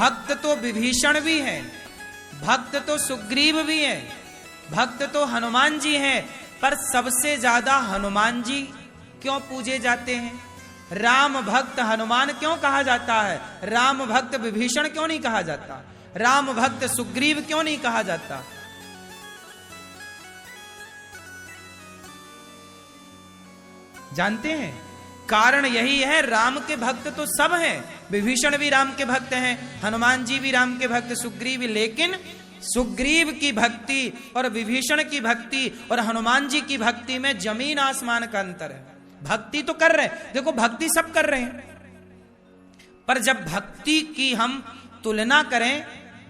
भक्त तो विभीषण भी है, भक्त तो सुग्रीव भी है, भक्त तो हनुमान जी हैं, पर सबसे ज्यादा हनुमान जी क्यों पूजे जाते हैं? राम भक्त हनुमान क्यों कहा जाता है? राम भक्त विभीषण क्यों नहीं कहा जाता? राम भक्त सुग्रीव क्यों नहीं कहा जाता? जानते हैं? कारण यही है, राम के भक्त तो सब हैं, विभीषण भी राम के भक्त हैं, हनुमान जी भी राम के भक्त, सुग्रीव, लेकिन सुग्रीव की भक्ति और विभीषण की भक्ति और हनुमान जी की भक्ति में जमीन आसमान का अंतर है। भक्ति तो कर रहे हैं, देखो भक्ति सब कर रहे हैं, पर जब भक्ति की हम तुलना करें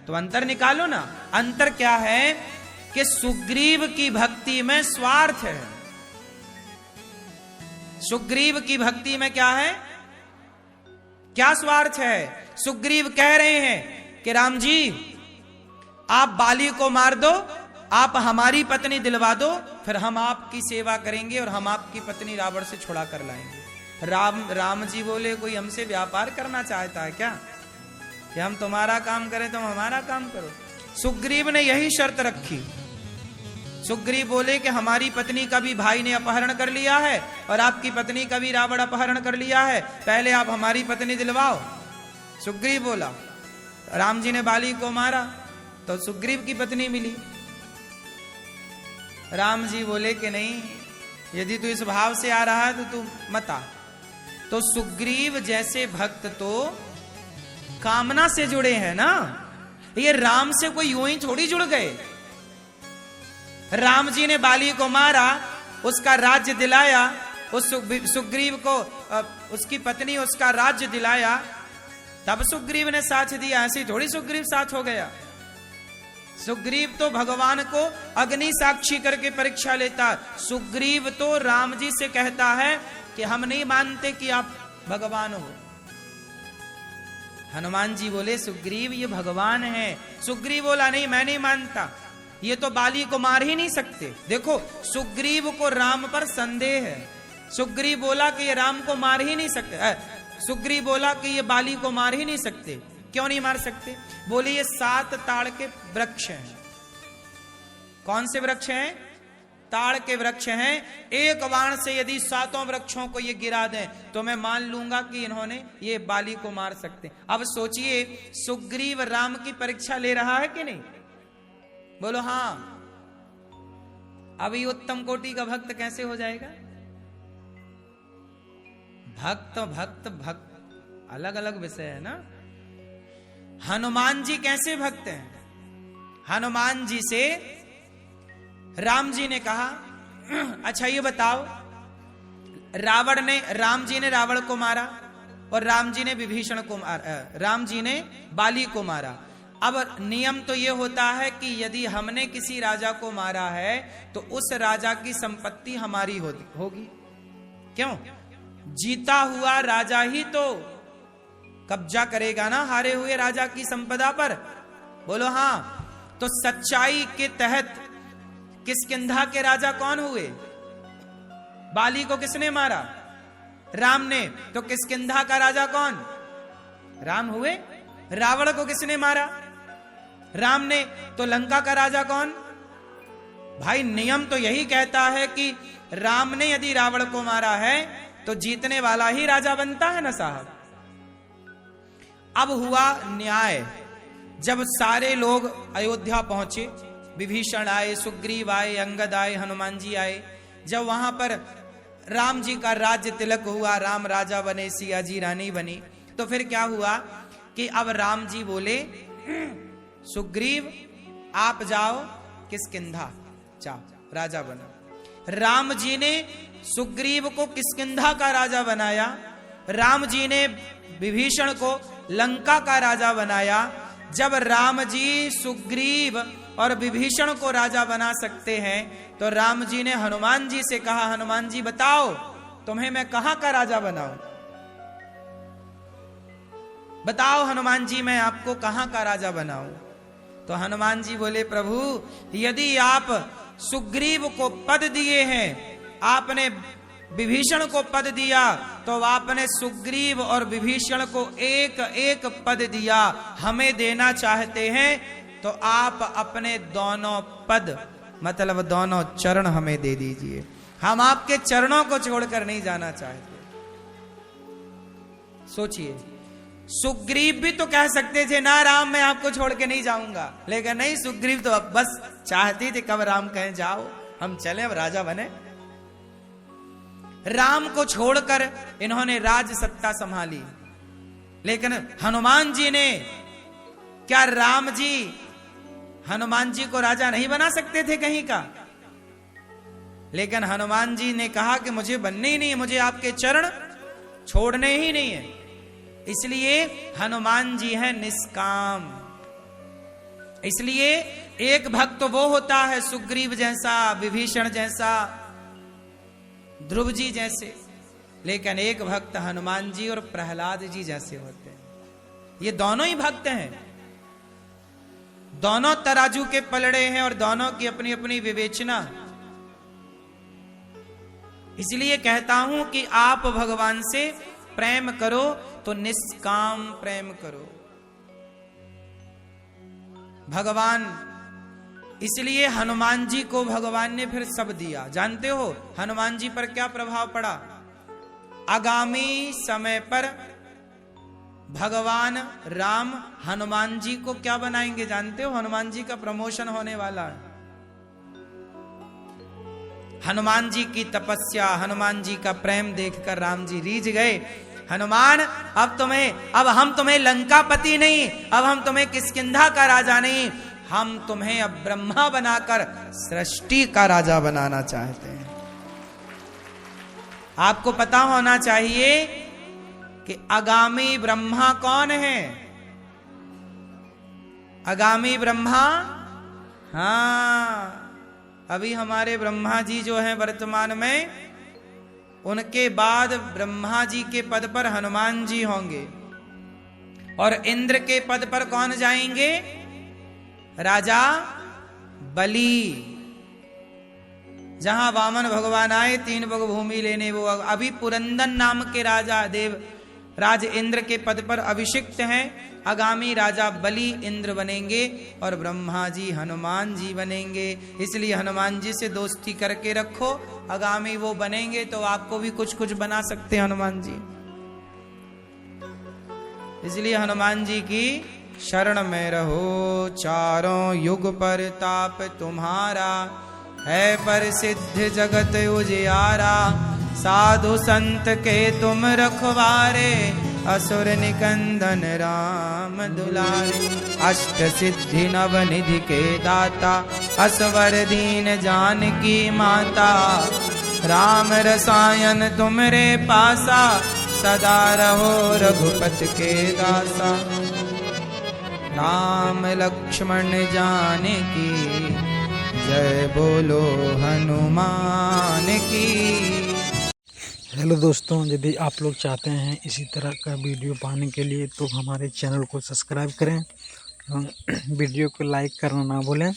तो अंतर निकालो ना। अंतर क्या है कि सुग्रीव की भक्ति में स्वार्थ है। सुग्रीव की भक्ति में क्या है? क्या स्वार्थ है? सुग्रीव कह रहे हैं कि राम जी आप बाली को मार दो, आप हमारी पत्नी दिलवा दो, फिर हम आपकी सेवा करेंगे और हम आपकी पत्नी रावण से छुड़ा कर लाएंगे। राम जी बोले कोई हमसे व्यापार करना चाहता है क्या, कि हम तुम्हारा काम करें तुम हमारा काम करो? सुग्रीव ने यही शर्त रखी। सुग्रीव बोले कि हमारी पत्नी का भी भाई ने अपहरण कर लिया है और आपकी पत्नी का भी रावण अपहरण कर लिया है, पहले आप हमारी पत्नी दिलवाओ। सुग्रीव बोला, राम जी ने बाली को मारा तो सुग्रीव की पत्नी मिली। राम जी बोले कि नहीं, यदि तू इस भाव से आ रहा है तो तू मत आ। तो सुग्रीव जैसे भक्त तो कामना से जुड़े हैं ना, ये राम से कोई यूं ही थोड़ी जुड़ गए। राम जी ने बाली को मारा, उसका राज्य दिलाया, उस सुग्रीव को उसकी पत्नी उसका राज्य दिलाया, तब सुग्रीव ने साथ दिया। ऐसे थोड़ी सुग्रीव साथ हो गया। सुग्रीव तो भगवान को अग्नि साक्षी करके परीक्षा लेता। सुग्रीव तो राम जी से कहता है कि हम नहीं मानते कि आप भगवान हो। हनुमान जी बोले सुग्रीव ये भगवान है। सुग्रीव बोला नहीं, मैं नहीं मानता, ये तो बाली को मार ही नहीं सकते। देखो सुग्रीव को राम पर संदेह है। सुग्रीव बोला कि ये राम को मार ही नहीं सकते, सुग्रीव बोला कि ये बाली को मार ही नहीं सकते। क्यों नहीं मार सकते? बोले ये 7 ताड़ के वृक्ष हैं। कौन से वृक्ष हैं? ताड़ के वृक्ष हैं। एक बाण से यदि 7 वृक्षों को ये गिरा दें तो मैं मान लूंगा कि इन्होंने ये बाली को मार सकते। अब सोचिए, सुग्रीव राम की परीक्षा ले रहा है कि नहीं? बोलो हाँ। अभी उत्तम कोटि का भक्त कैसे हो जाएगा? भक्त भक्त भक्त अलग अलग विषय है ना। हनुमान जी कैसे भक्त हैं? हनुमान जी से राम जी ने कहा, अच्छा ये बताओ, राम जी ने रावण को मारा और राम जी ने विभीषण को मारा, राम जी ने बाली को मारा। अब नियम तो ये होता है कि यदि हमने किसी राजा को मारा है तो उस राजा की संपत्ति हमारी होगी। क्यों? जीता हुआ राजा ही तो कब्जा करेगा ना हारे हुए राजा की संपदा पर। बोलो हाँ। तो सच्चाई के तहत किष्किंधा के राजा कौन हुए? बाली को किसने मारा? राम ने। तो किष्किंधा का राजा कौन? राम हुए। रावण को किसने मारा? राम ने। तो लंका का राजा कौन? भाई नियम तो यही कहता है कि राम ने यदि रावण को मारा है तो जीतने वाला ही राजा बनता है ना साहब। अब हुआ न्याय। जब सारे लोग अयोध्या पहुंचे, विभीषण आए, सुग्रीव आए, अंगद आए, हनुमान जी आए, जब वहां पर राम जी का राज्य तिलक हुआ, राम राजा बने, सिया जी रानी बनी, तो फिर क्या हुआ कि अब राम जी बोले सुग्रीव आप जाओ किष्किंधा, जाओ राजा बनो। राम जी ने सुग्रीव को किष्किंधा का राजा बनाया, राम जी ने विभीषण को लंका का राजा बनाया। जब राम जी सुग्रीव और विभीषण को राजा बना सकते हैं तो राम जी ने हनुमान जी से कहा, हनुमान जी बताओ तुम्हें मैं कहां का राजा बनाऊं? बताओ हनुमान जी मैं आपको कहां का राजा बनाऊं? तो हनुमान जी बोले प्रभु यदि आप सुग्रीव को पद दिए हैं, आपने विभीषण को पद दिया तो आपने सुग्रीव और विभीषण को एक एक पद दिया। हमें देना चाहते हैं तो आप अपने दोनों पद मतलब दोनों चरण हमें दे दीजिए। हम आपके चरणों को छोड़कर नहीं जाना चाहते। सोचिए, सुग्रीव भी तो कह सकते थे ना राम मैं आपको छोड़ के नहीं जाऊंगा, लेकिन नहीं, सुग्रीव तो अब बस चाहते थे कब राम कहें जाओ हम चले, अब राजा बने। राम को छोड़कर इन्होंने राज सत्ता संभाली। लेकिन हनुमान जी ने, क्या राम जी हनुमान जी को राजा नहीं बना सकते थे कहीं का? लेकिन हनुमान जी ने कहा कि मुझे बनने ही नहीं है, मुझे आपके चरण छोड़ने ही नहीं है। इसलिए हनुमान जी हैं निष्काम। इसलिए एक भक्त वो होता है सुग्रीव जैसा, विभीषण जैसा, ध्रुव जी जैसे, लेकिन एक भक्त हनुमान जी और प्रहलाद जी जैसे होते हैं। ये दोनों ही भक्त हैं, दोनों तराजू के पलड़े हैं और दोनों की अपनी अपनी विवेचना। इसलिए कहता हूं कि आप भगवान से प्रेम करो तो निष्काम प्रेम करो। भगवान, इसलिए हनुमान जी को भगवान ने फिर सब दिया। जानते हो हनुमान जी पर क्या प्रभाव पड़ा? आगामी समय पर भगवान राम हनुमान जी को क्या बनाएंगे जानते हो? हनुमान जी का प्रमोशन होने वाला है। हनुमान जी की तपस्या, हनुमान जी का प्रेम देखकर राम जी रीझ गए। हनुमान, अब हम तुम्हें लंकापति नहीं, अब हम तुम्हें किष्किंधा का राजा नहीं, हम तुम्हें अब ब्रह्मा बनाकर सृष्टि का राजा बनाना चाहते हैं। आपको पता होना चाहिए कि आगामी ब्रह्मा कौन है? आगामी ब्रह्मा, हाँ, अभी हमारे ब्रह्मा जी जो हैं वर्तमान में, उनके बाद ब्रह्मा जी के पद पर हनुमान जी होंगे और इंद्र के पद पर कौन जाएंगे? राजा बलि। जहां वामन भगवान आए 3 बग भूमि लेने, वो अभी पुरंदन नाम के राजा देव राज इंद्र के पद पर अभिषिक्त हैं। आगामी राजा बलि इंद्र बनेंगे और ब्रह्मा जी हनुमान जी बनेंगे। इसलिए हनुमान जी से दोस्ती करके रखो, आगामी वो बनेंगे तो आपको भी कुछ कुछ बना सकते हैं हनुमान जी। इसलिए हनुमान जी की शरण में रहो। चारों युग पर ताप तुम्हारा, है प्रसिद्ध जगत उजियारा। साधु संत के तुम रखवारे, असुर निकंदन राम दुलारे। अष्ट सिद्धि नव निधि के दाता, असवर दीन जानकी माता। राम रसायन तुमरे पासा, सदा रहो रघुपति के दासा। राम लक्ष्मण जानकी, जय बोलो हनुमान की। हेलो दोस्तों, यदि आप लोग चाहते हैं इसी तरह का वीडियो पाने के लिए तो हमारे चैनल को सब्सक्राइब करें एवं वीडियो को लाइक करना ना भूलें।